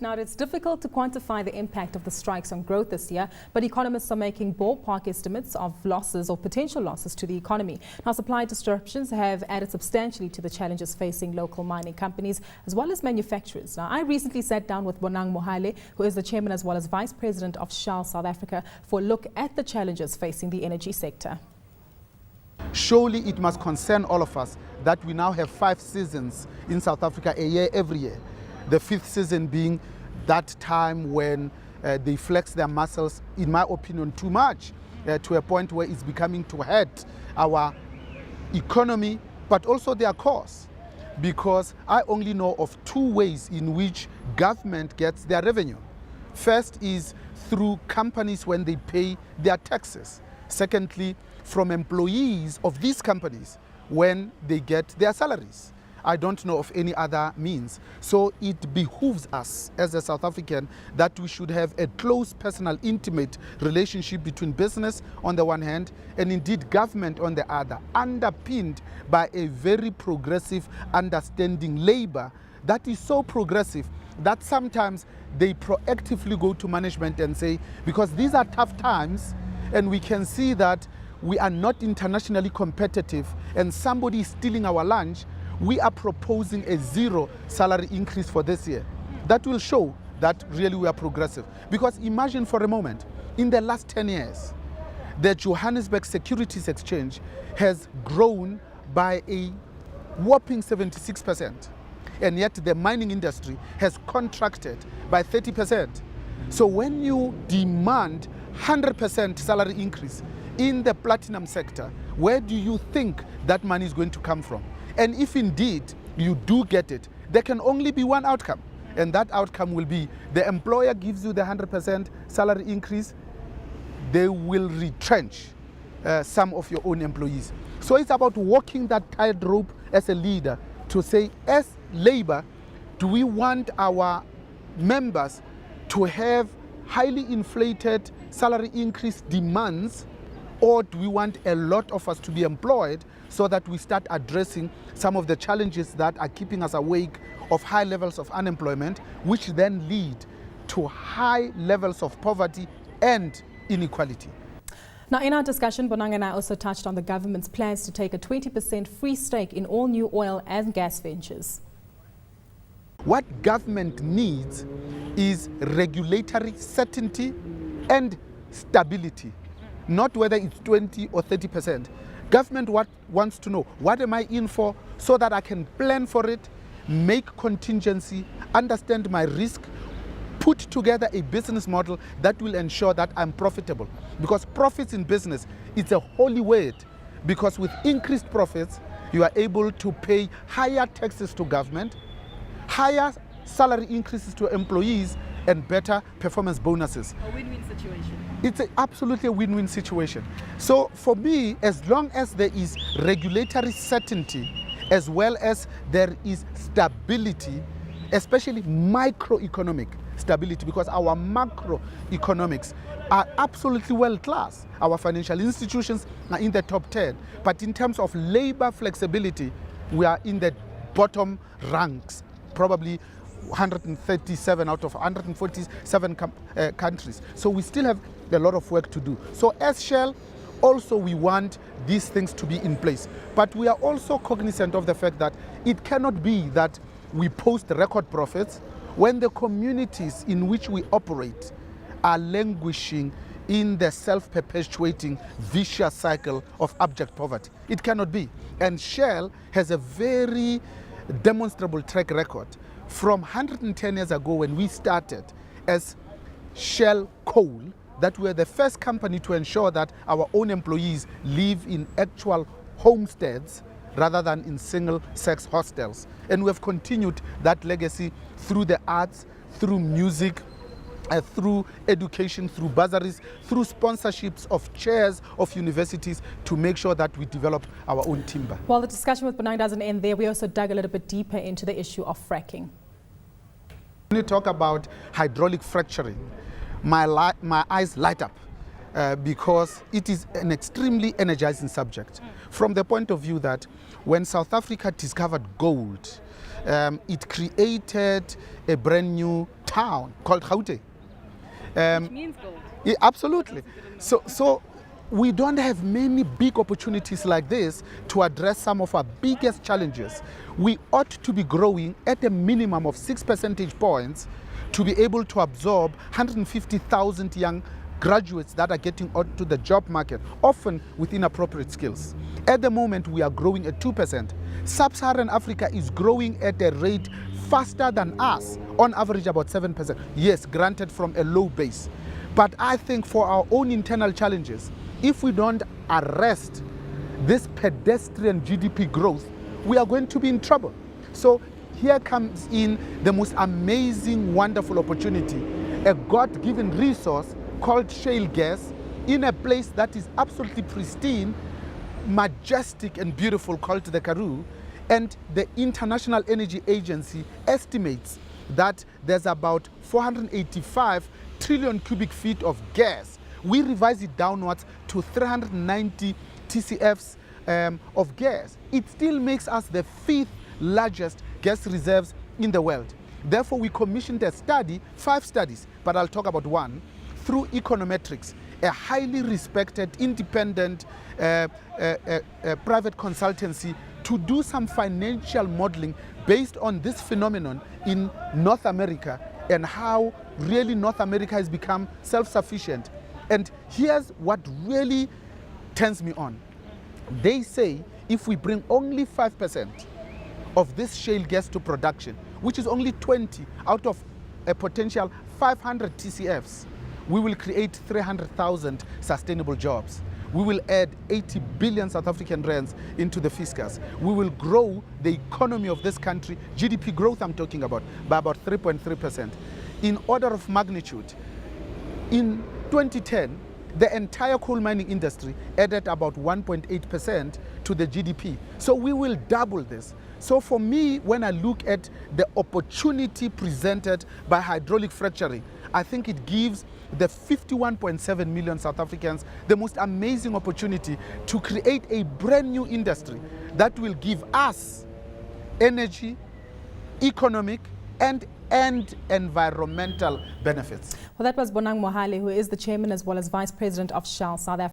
Now, it's difficult to quantify the impact of the strikes on growth this year, but economists are making ballpark estimates of losses or potential losses to the economy. Now, supply disruptions have added substantially to the challenges facing local mining companies as well as manufacturers. Now, I recently sat down with Bonang Mohale, who is the chairman as well as vice president of Shell South Africa, for a look at the challenges facing the energy sector. Surely it must concern all of us that we now have 5 seasons in South Africa, a year every year. The 5th season being that time when they flex their muscles, in my opinion, too much, to a point where it's becoming to hurt our economy, but also their cause. Because I only know of 2 ways in which government gets their revenue. First is through companies when they pay their taxes. Secondly, from employees of these companies when they get their salaries. I don't know of any other means. So it behooves us as a South African that we should have a close, personal, intimate relationship between business on the one hand and indeed government on the other, underpinned by a very progressive understanding labor that is so progressive that sometimes they proactively go to management and say, because these are tough times and we can see that we are not internationally competitive and somebody is stealing our lunch, we are proposing a 0 salary increase for this year. That will show that really we are progressive. Because imagine for a moment, in the last 10 years, the Johannesburg Securities Exchange has grown by a whopping 76%. And yet the mining industry has contracted by 30%. So when you demand 100% salary increase in the platinum sector, where do you think that money is going to come from? And if indeed you do get it, there can only be one outcome. And that outcome will be the employer gives you the 100% salary increase, they will retrench some of your own employees. So it's about walking that tightrope as a leader to say, as labor, do we want our members to have highly inflated salary increase demands, or do we want a lot of us to be employed so that we start addressing some of the challenges that are keeping us awake of high levels of unemployment, which then lead to high levels of poverty and inequality? Now, in our discussion, Bonang and I also touched on the government's plans to take a 20% free stake in all new oil and gas ventures. What government needs is regulatory certainty and stability, not whether it's 20 or 30%. Government wants to know, what am I in for, so that I can plan for it, make contingency, understand my risk, put together a business model that will ensure that I'm profitable. Because profits in business, it's a holy word. Because with increased profits, you are able to pay higher taxes to government, higher salary increases to employees, and better performance bonuses. A win-win situation. It's absolutely a win-win situation. So for me, as long as there is regulatory certainty, as well as there is stability, especially microeconomic stability, because our macroeconomics are absolutely world-class. Our financial institutions are in the top 10. But in terms of labor flexibility, we are in the bottom ranks, probably 137 out of 147 countries. So we still have a lot of work to do. So as Shell, also we want these things to be in place. But we are also cognizant of the fact that it cannot be that we post record profits when the communities in which we operate are languishing in the self-perpetuating vicious cycle of abject poverty. It cannot be. And Shell has a very demonstrable track record. From 110 years ago when we started as Shell Coal, that we were the first company to ensure that our own employees live in actual homesteads rather than in single-sex hostels. And we have continued that legacy through the arts, through music, through education, through bursaries, through sponsorships of chairs of universities to make sure that we develop our own timber. Well, the discussion with Bonang doesn't end there. We also dug a little bit deeper into the issue of fracking. When you talk about hydraulic fracturing, my eyes light up because it is an extremely energizing subject. From the point of view that when South Africa discovered gold, it created a brand new town called Gauteng. Which means gold. Yeah, absolutely. So we don't have many big opportunities like this to address some of our biggest challenges. We ought to be growing at a minimum of 6 percentage points to be able to absorb 150,000 young graduates that are getting onto the job market, often with inappropriate skills. At the moment, we are growing at 2%. Sub-Saharan Africa is growing at a rate faster than us, on average about 7%. Yes, granted from a low base. But I think for our own internal challenges, if we don't arrest this pedestrian GDP growth, we are going to be in trouble. So here comes in the most amazing, wonderful opportunity, a God-given resource called shale gas in a place that is absolutely pristine, majestic and beautiful, called the Karoo. And the International Energy Agency estimates that there's about 485 trillion cubic feet of gas. We revise it downwards to 390 TCFs of gas. It still makes us the 5th largest gas reserves in the world. Therefore, we commissioned a study, 5 studies, but I'll talk about one, through econometrics, a highly respected, independent private consultancy to do some financial modeling based on this phenomenon in North America and how really North America has become self-sufficient. And here's what really turns me on. They say if we bring only 5% of this shale gas to production, which is only 20 out of a potential 500 TCFs, we will create 300,000 sustainable jobs. We will add 80 billion South African rands into the fiscus. We will grow the economy of this country, GDP growth I'm talking about, by about 3.3%. In order of magnitude, in 2010, the entire coal mining industry added about 1.8% to the GDP. So we will double this. So for me, when I look at the opportunity presented by hydraulic fracturing, I think it gives the 51.7 million South Africans the most amazing opportunity to create a brand new industry that will give us energy, economic, and environmental benefits. Well, that was Bonang Mohale, who is the chairman as well as vice president of Shell South Africa.